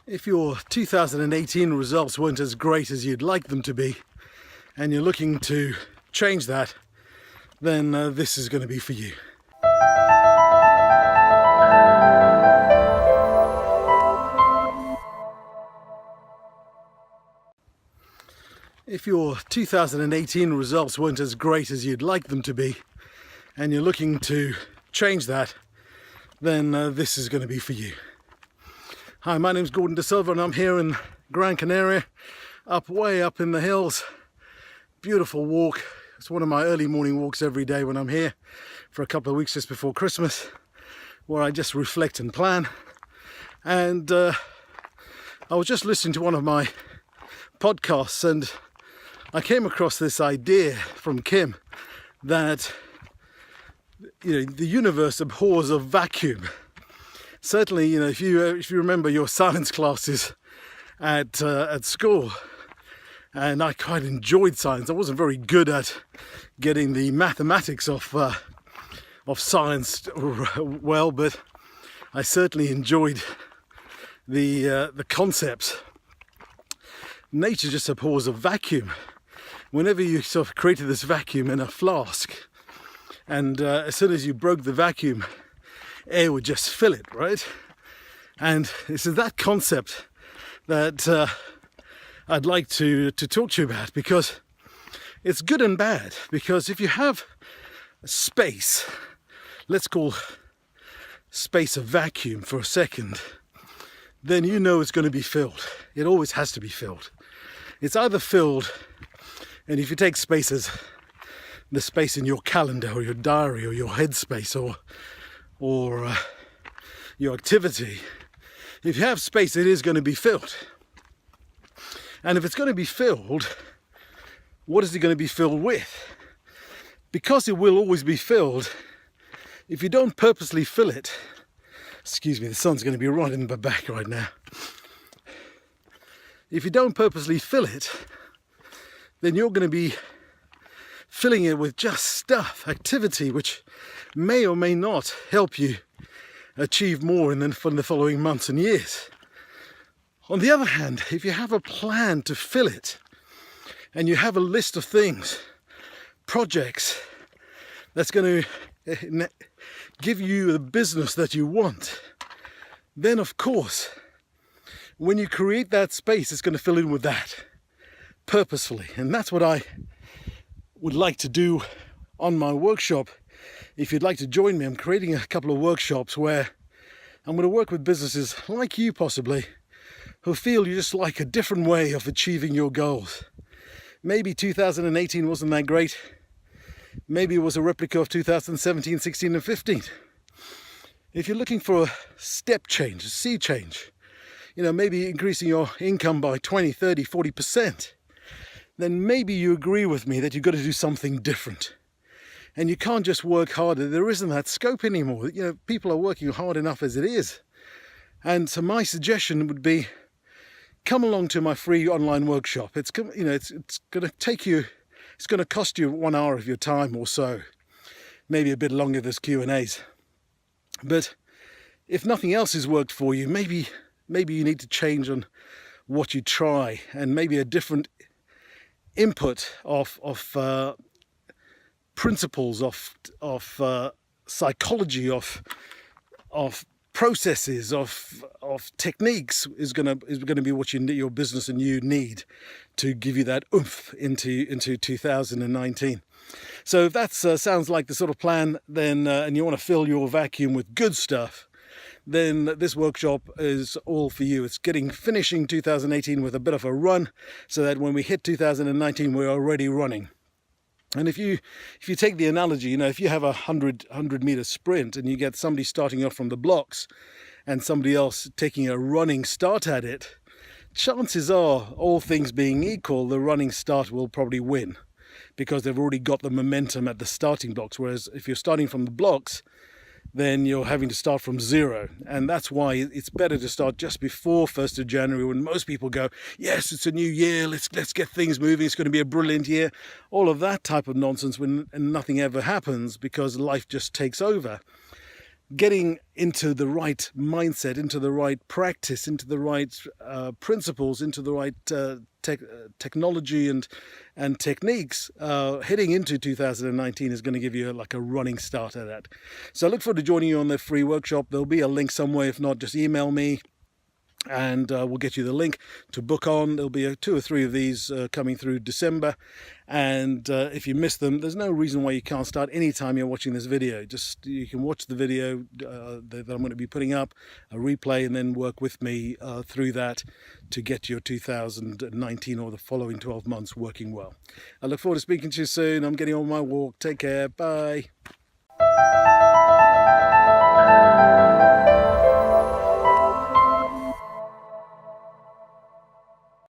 If your 2018 results weren't as great as you'd like them to be, and you're looking to change that, then this is going to be for you. If your 2018 results weren't as great as you'd like them to be, and you're looking to change that, then this is going to be for you. Hi, my name's Gordon D'Silva and I'm here in Gran Canaria, way up in the hills. Beautiful walk. It's one of my early morning walks every day when I'm here for a couple of weeks just before Christmas, where I just reflect and plan. And I was just listening to one of my podcasts and I came across this idea from Kim that the universe abhors a vacuum. Certainly, if you remember your science classes at school, and I quite enjoyed science. I wasn't very good at getting the mathematics of science well, but I certainly enjoyed the concepts. Nature just abhors a vacuum. Whenever you sort of created this vacuum in a flask, and as soon as you broke the vacuum, air would just fill it, right? And this is that concept that I'd like to talk to you about, because it's good and bad. Because if you have space, let's call space a vacuum for a second, then you know it's going to be filled. It always has to be filled. It's either filled, and if you take space as the space in your calendar or your diary or your headspace or your activity, if you have space, it is going to be filled. And if it's going to be filled, what is it going to be filled with? Because it will always be filled, if you don't purposely fill it, excuse me, the sun's going to be right in my back right now. If you don't purposely fill it, then you're going to be filling it with just stuff, activity, which may or may not help you achieve more in the following months and years. On the other hand, if you have a plan to fill it, and you have a list of things, projects, that's going to give you the business that you want, then of course, when you create that space, it's going to fill in with that purposefully. And that's what I would like to do on my workshop. If you'd like to join me, I'm creating a couple of workshops where I'm going to work with businesses like you possibly, who feel you just like a different way of achieving your goals. Maybe 2018 wasn't that great. Maybe it was a replica of 2017, 16 and 15. If you're looking for a step change, a sea change, maybe increasing your income by 20, 30, 40%, then maybe you agree with me that you've got to do something different. And you can't just work harder. There isn't that scope anymore. People are working hard enough as it is. And so my suggestion would be, come along to my free online workshop. It's going to take you, it's going to cost you 1 hour of your time or so. Maybe a bit longer, there's Q&As. But if nothing else has worked for you, maybe you need to change on what you try, and maybe a different input of principles of psychology, of processes, of techniques is going to be what your business and you need to give you that oomph into 2019. So if that sounds like the sort of plan, then and you want to fill your vacuum with good stuff, then this workshop is all for you. It's finishing 2018 with a bit of a run, so that when we hit 2019, we're already running. And if you take the analogy, if you have a 100-meter sprint and you get somebody starting off from the blocks and somebody else taking a running start at it, chances are, all things being equal, the running start will probably win, because they've already got the momentum at the starting blocks. Whereas if you're starting from the blocks, then you're having to start from zero. And that's why it's better to start just before 1st of January, when most people go, yes, it's a new year, let's get things moving, it's going to be a brilliant year. All of that type of nonsense when nothing ever happens, because life just takes over. getting into the right mindset, into the right practice, into the right principles, into the right technology and techniques, heading into 2019 is going to give you like a running start at that. So I look forward to joining you on the free workshop. There'll be a link somewhere. If not, just email me and we'll get you the link to book on. There'll be 2 or 3 of these coming through December, and if you miss them, there's no reason why you can't start anytime you're watching this video. Just you can watch the video that I'm going to be putting up, a replay, and then work with me through that to get your 2019 or the following 12 months working well. I look forward to speaking to you soon. I'm getting on my walk. Take care. Bye.